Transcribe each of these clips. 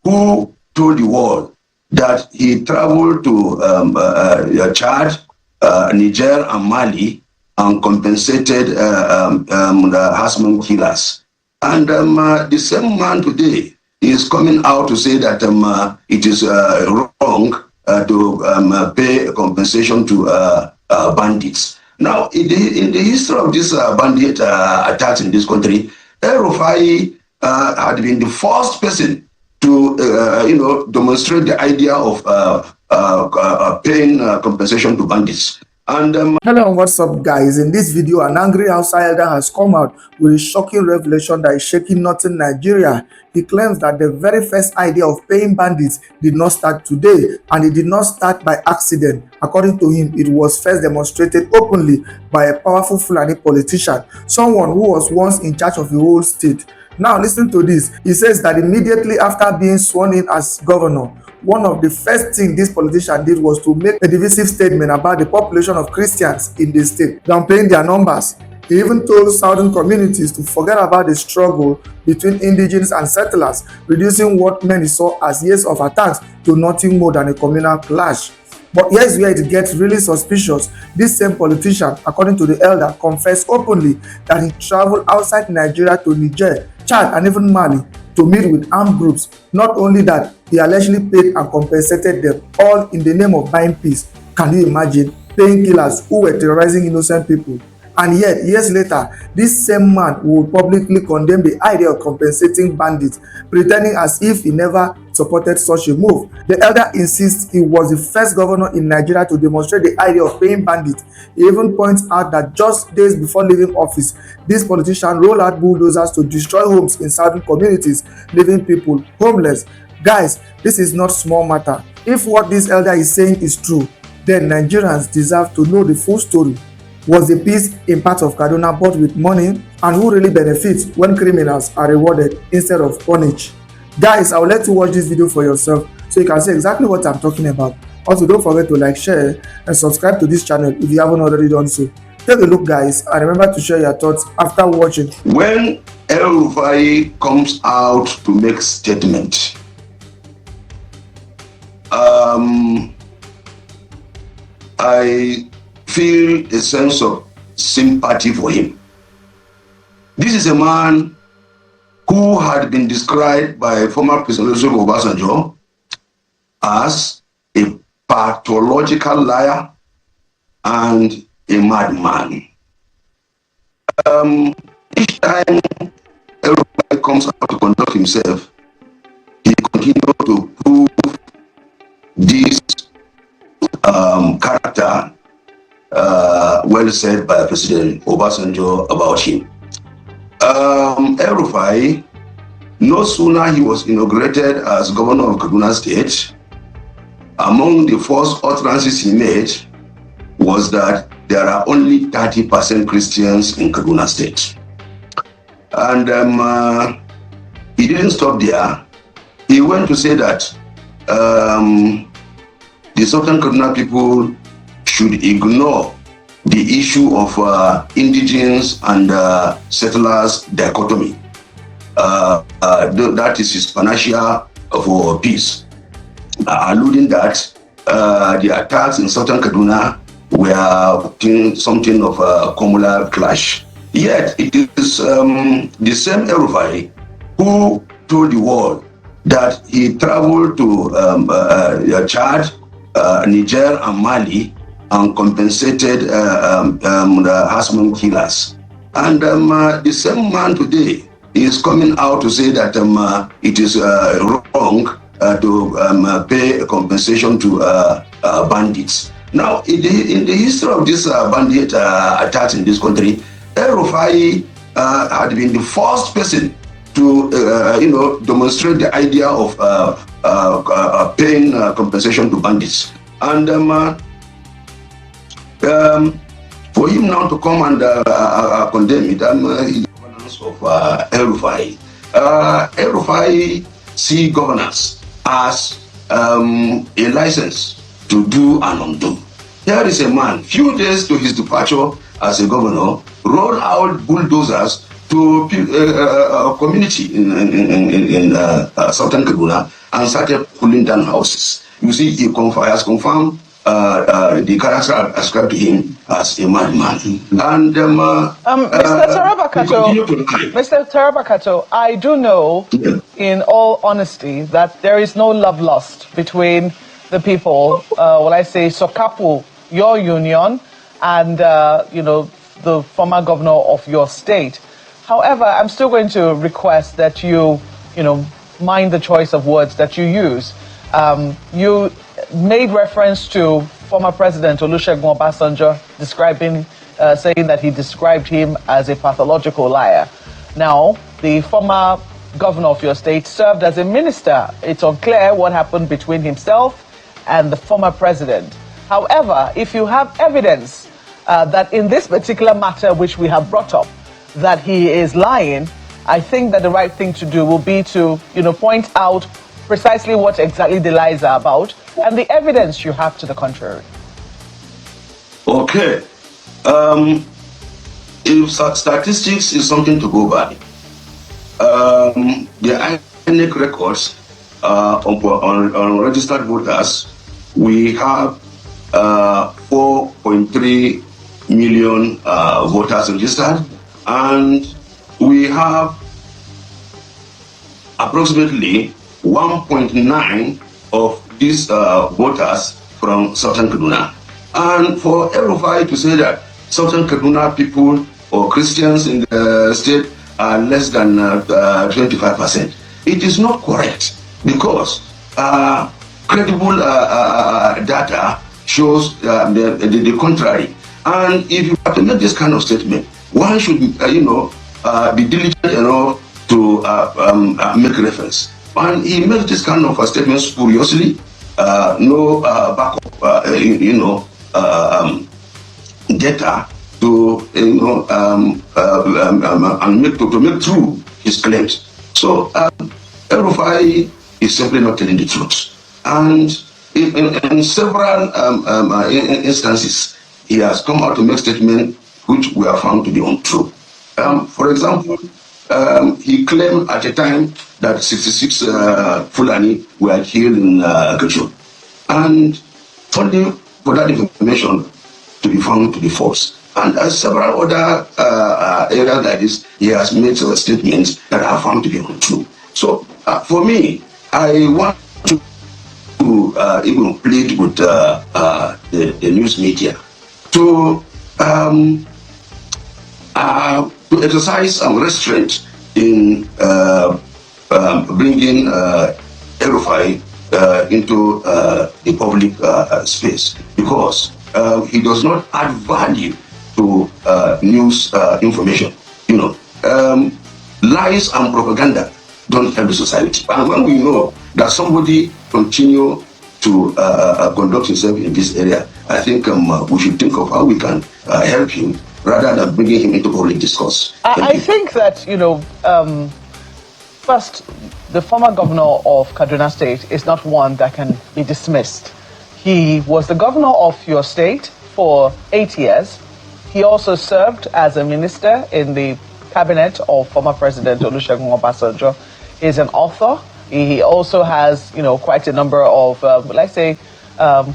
who told the world that he traveled to Chad, Niger, and Mali and compensated the harassment killers. And the same man today is coming out to say that it is wrong to pay compensation to bandits. Now, in the history of this bandit attacks in this country, El-Rufai had been the first person to, demonstrate the idea of paying compensation to bandits. And hello and what's up, guys? In this video, an angry Hausa elder has come out with a shocking revelation that is shaking northern Nigeria. He claims that the very first idea of paying bandits did not start today, and it did not start by accident. According to him, it was first demonstrated openly by a powerful Fulani politician, someone who was once in charge of the whole state. Now listen to this. He says that immediately after being sworn in as governor, one of the first things this politician did was to make a divisive statement about the population of Christians in the state, downplaying their numbers. He even told southern communities to forget about the struggle between indigenous and settlers, reducing what many saw as years of attacks to nothing more than a communal clash. But here's where it gets really suspicious. This same politician, according to the elder, confessed openly that he traveled outside Nigeria to Niger, Chad, and even Mali to meet with armed groups. Not only that, he allegedly paid and compensated them, all in the name of buying peace. Can you imagine? Paying killers who were terrorizing innocent people. And yet, years later, this same man would publicly condemn the idea of compensating bandits, pretending as if he never supported such a move. The elder insists he was the first governor in Nigeria to demonstrate the idea of paying bandits. He even points out that just days before leaving office, this politician rolled out bulldozers to destroy homes in southern communities, leaving people homeless. Guys, this is not small matter. If what this elder is saying is true, then Nigerians deserve to know the full story. Was the peace in part of Kaduna bought with money? And who really benefits when criminals are rewarded instead of punished? Guys, I will let you watch this video for yourself so you can see exactly what I'm talking about. Also, don't forget to like, share, and subscribe to this channel if you haven't already done so. Take a look, guys, and remember to share your thoughts after watching. When El-Rufai comes out to make statement, I feel a sense of sympathy for him. This is a man who had been described by former President Obasanjo as a pathological liar and a madman. Each time everybody comes out to conduct himself, he continues to prove this character well said by President Obasanjo about him. El-Rufai, no sooner he was inaugurated as governor of Kaduna State, among the first utterances he made was that there are only 30% Christians in Kaduna State. And he didn't stop there. He went to say that the Southern Kaduna people should ignore the issue of indigenous and settlers dichotomy. That is his panacea for peace, alluding that the attacks in Southern Kaduna were something of a communal clash. Yet it is the same El-Rufai who told the world that he traveled to Chad, Niger, and Mali and compensated the harassment killers. And the same man today is coming out to say that it is wrong to pay compensation to bandits. Now, in the history of this bandit attacks in this country, El-Rufai had been the first person to demonstrate the idea of paying compensation to bandits. And for him now to come and condemn it, is the governance of El-Rufai. El-Rufai see governance as a license to do and undo. Here is a man, few days to his departure as a governor, rolled out bulldozers to a community in southern Kaduna and started pulling down houses. You see, he has confirmed the character ascribed to him as a madman. And Mr. Terabakato, I do know, in all honesty, that there is no love lost between the people, Sokapu, your union, and the former governor of your state. However, I'm still going to request that you mind the choice of words that you use. You made reference to former President Olusegun Obasanjo saying that he described him as a pathological liar. Now, the former governor of your state served as a minister. It's unclear what happened between himself and the former president. However, if you have evidence that in this particular matter which we have brought up, that he is lying, I think that the right thing to do will be to, point out precisely what exactly the lies are about and the evidence you have to the contrary. Okay. If statistics is something to go by, the INEC records on registered voters, we have 4.3 million voters registered, and we have approximately 1.9 of these voters from Southern Kaduna. And for El-Rufai to say that Southern Kaduna people or Christians in the state are less than 25%, it is not correct, because credible data shows the contrary. And if you have to make this kind of statement, one should, be diligent enough to make reference. And he makes this kind of statement spuriously, no backup, data to to make true his claims. So El-Rufai is simply not telling the truth. And in several instances, he has come out to make statements which were found to be untrue. For example, he claimed at a time that 66 Fulani were killed in Kaduna, and only for that information to be found to be false. And several other areas like this, he has made statements that are found to be untrue. So for me, I want to even plead with the news media to exercise some restraint in bringing El-Rufai into the public space, because he does not add value to news information. Lies and propaganda don't help the society. And when we know that somebody continue to conduct himself in this area, I think we should think of how we can help him rather than bringing him into public discourse. I think that, first, the former governor of Kaduna State is not one that can be dismissed. He was the governor of your state for 8 years. He also served as a minister in the cabinet of former President Olusegun Obasanjo. He's an author. He also has, quite a number of,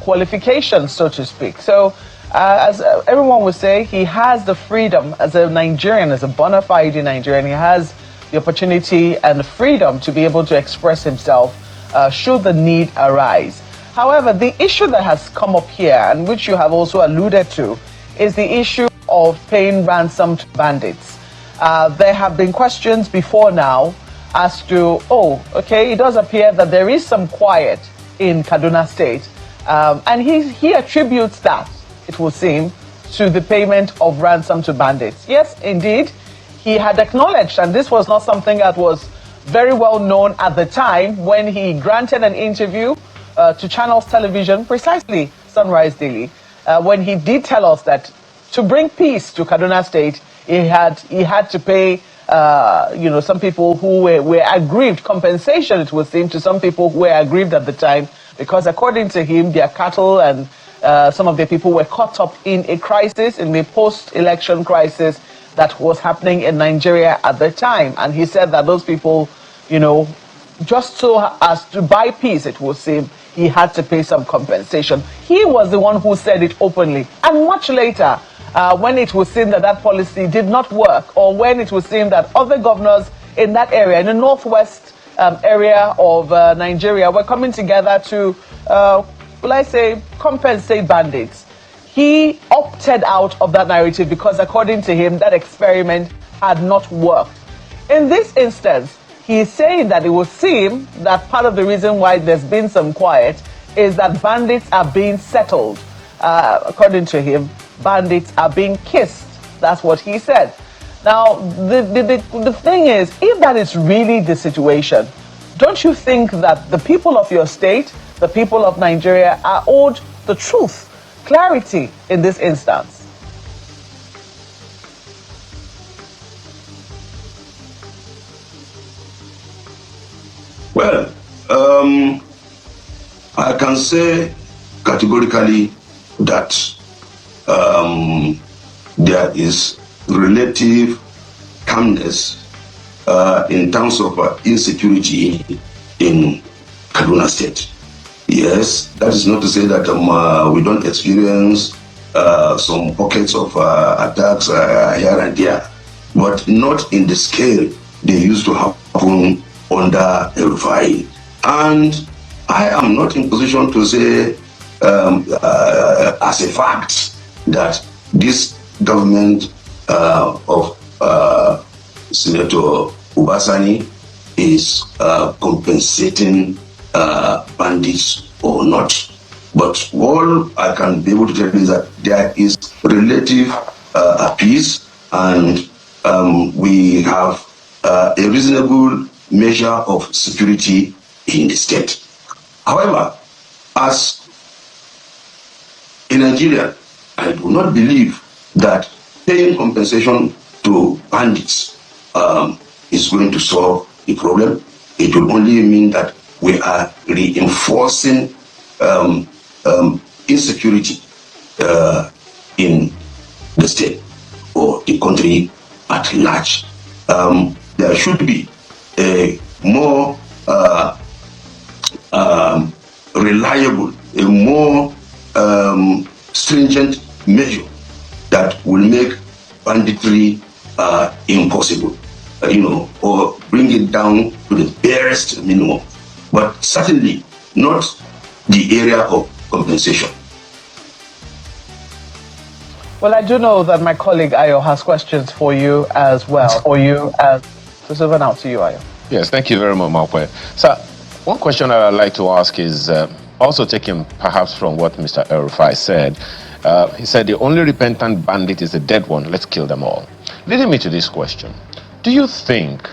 qualifications, so to speak. So, as everyone would say, he has the freedom as a Nigerian, as a bona fide Nigerian. He has the opportunity and the freedom to be able to express himself should the need arise. However, the issue that has come up here, and which you have also alluded to, is the issue of paying ransom to bandits. There have been questions before now as to, it does appear that there is some quiet in Kaduna State. And he attributes that, it would seem, to the payment of ransom to bandits. Yes, indeed, he had acknowledged, and this was not something that was very well known at the time, when he granted an interview to Channels Television, precisely Sunrise Daily, when he did tell us that to bring peace to Kaduna State, he had to pay some people who were aggrieved, compensation, it would seem, to some people who were aggrieved at the time, because according to him, their cattle and some of their people were caught up in a crisis, in the post-election crisis that was happening in Nigeria at the time. And he said that those people, just so as to buy peace, it would seem, he had to pay some compensation. He was the one who said it openly. And much later, when it was seen that that policy did not work, or when it was seen that other governors in that area, in the northwest area of Nigeria, were coming together to, will I say, compensate bandits, he opted out of that narrative because, according to him, that experiment had not worked. In this instance, he is saying that it would seem that part of the reason why there's been some quiet is that bandits are being settled. According to him, bandits are being kissed. That's what he said. Now, the thing is, if that is really the situation, don't you think that the people of your state, the people of Nigeria, are owed the truth, clarity in this instance? Well, I can say categorically that there is relative calmness in terms of insecurity in Kaduna State. Yes, that is not to say that we don't experience some pockets of attacks here and there, but not in the scale they used to happen under El-Rufai. And I am not in position to say as a fact that this government of Senator Ubasani is compensating bandits or not. But all I can be able to tell you is that there is relative peace, and we have a reasonable measure of security in the state. However, as a Nigerian, I do not believe that paying compensation to bandits is going to solve the problem. It will only mean that we are reinforcing insecurity in the state or the country at large. There should be a more reliable, a more stringent measure that will make banditry impossible, or bring it down to the barest minimum, but certainly not the area of compensation. Well, I do know that my colleague Ayo has questions for you as well. So over now to you, Ayo. Yes, thank you very much, Malkwe. So, one question that I'd like to ask is also taking perhaps from what Mr. El-Rufai said. He said the only repentant bandit is the dead one. Let's kill them all. Leading me to this question: do you think,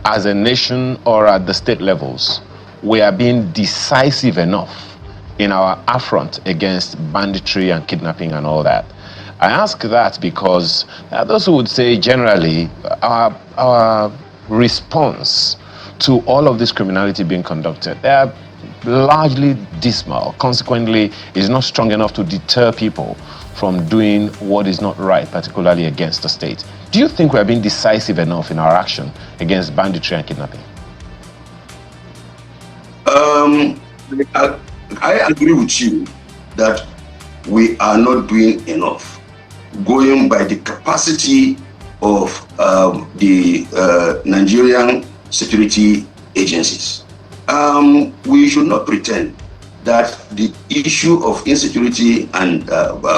as a nation or at the state levels, we are being decisive enough in our affront against banditry and kidnapping and all that? I ask that because those who would say generally our response to all of this criminality being conducted, they are largely dismal. Consequently, is not strong enough to deter people from doing what is not right, particularly against the state. Do you think we are being decisive enough in our action against banditry and kidnapping? I agree with you that we are not doing enough. Going by the capacity of the Nigerian security agencies, we should not pretend that the issue of insecurity and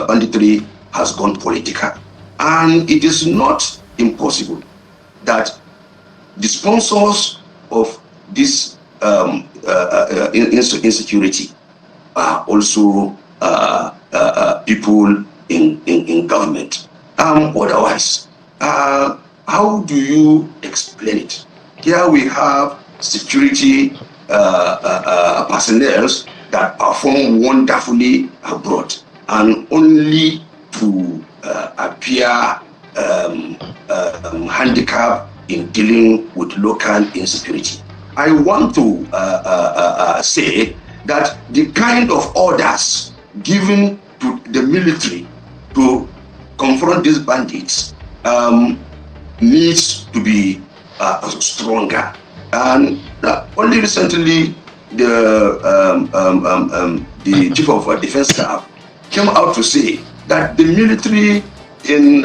banditry has gone political. And it is not impossible that the sponsors of this insecurity are also people in government. Otherwise, how do you explain it? Here we have security personnel that perform wonderfully abroad and only to appear handicapped in dealing with local insecurity. I want to say that the kind of orders given to the military to confront these bandits needs to be stronger. And only recently, the chief of defense staff came out to say that the military in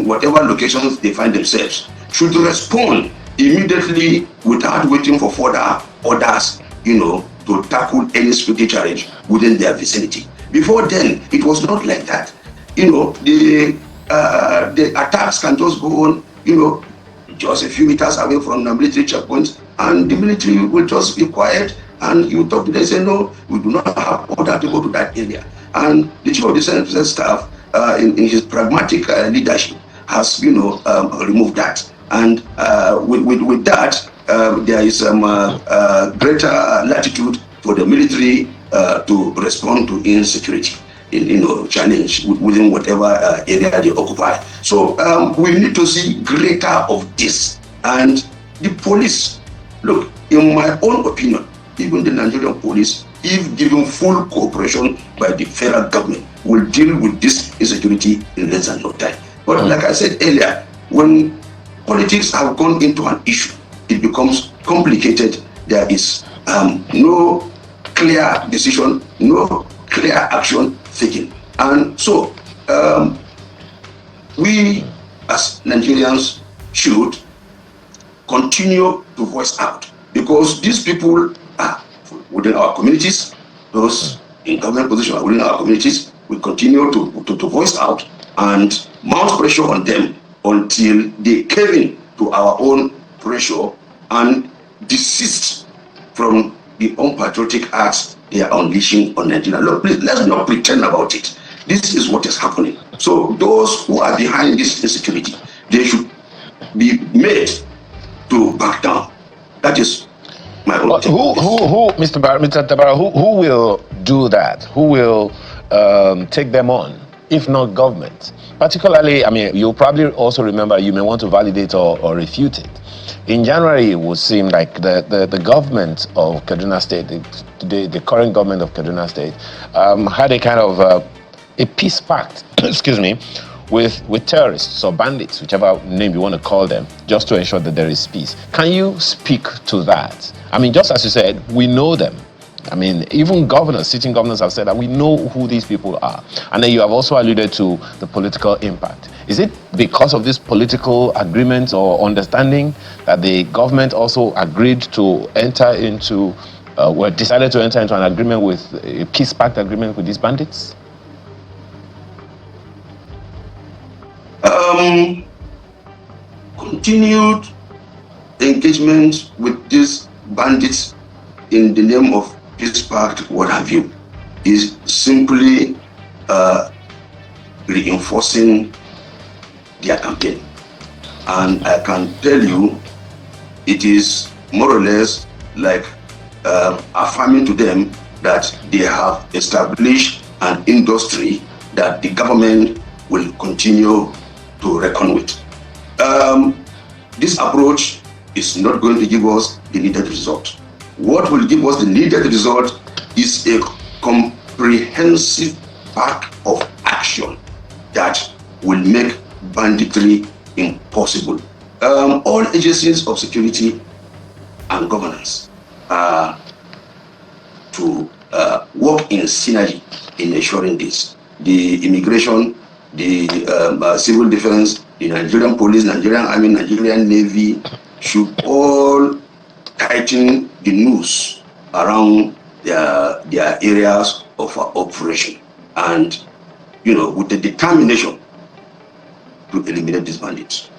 whatever locations they find themselves should respond immediately without waiting for further orders, to tackle any security challenge within their vicinity. Before then, it was not like that. The attacks can just go on, just a few meters away from the military checkpoints, and the military will just be quiet, and you talk to them and say, no, we do not have order to go to that area. And the chief of the defense staff, in his pragmatic leadership, has removed that. And with that, there is greater latitude for the military to respond to insecurity, challenge within whatever area they occupy. So we need to see greater of this. And the police, look, in my own opinion, even the Nigerian police, if given full cooperation by the federal government, will deal with this insecurity in less than no time. But like I said earlier, when politics have gone into an issue, it becomes complicated. There is no clear decision, no clear action taken. And so we as Nigerians should continue to voice out, because these people are within our communities, those in government positions within our communities. We continue to voice out and mount pressure on them until they cave in to our own pressure and desist from the unpatriotic acts they are unleashing on Nigeria. Look, please, let's not pretend about it. This is what is happening. So those who are behind this insecurity, they should be made to back down. That is my own. Who, Mr. Tabara, who will do that? Who will take them on, if not government? Particularly, I mean, you'll probably also remember, you may want to validate or refute it. In January, it would seem like the government of Kaduna State, the current government of Kaduna State, had a kind of a peace pact, excuse me, with terrorists or bandits, whichever name you want to call them, just to ensure that there is peace. Can you speak to that? I mean, just as you said, we know them. I mean, even governors, sitting governors have said that we know who these people are. And then you have also alluded to the political impact. Is it because of this political agreement or understanding that the government also agreed to enter into, decided to enter into an agreement with, a peace pact agreement with these bandits? Continued engagement with these bandits in the name of peace pact, what have you, is simply reinforcing their campaign. And I can tell you, it is more or less like affirming to them that they have established an industry that the government will continue to reckon with. This approach is not going to give us the needed result. What will give us the needed result is a comprehensive pack of action that will make banditry impossible. All agencies of security and governance are to work in synergy in ensuring this. The immigration, the civil defense, the Nigerian police, Nigerian army, Nigerian navy should all tighten the noose around their areas of operation, and with the determination to eliminate these bandits.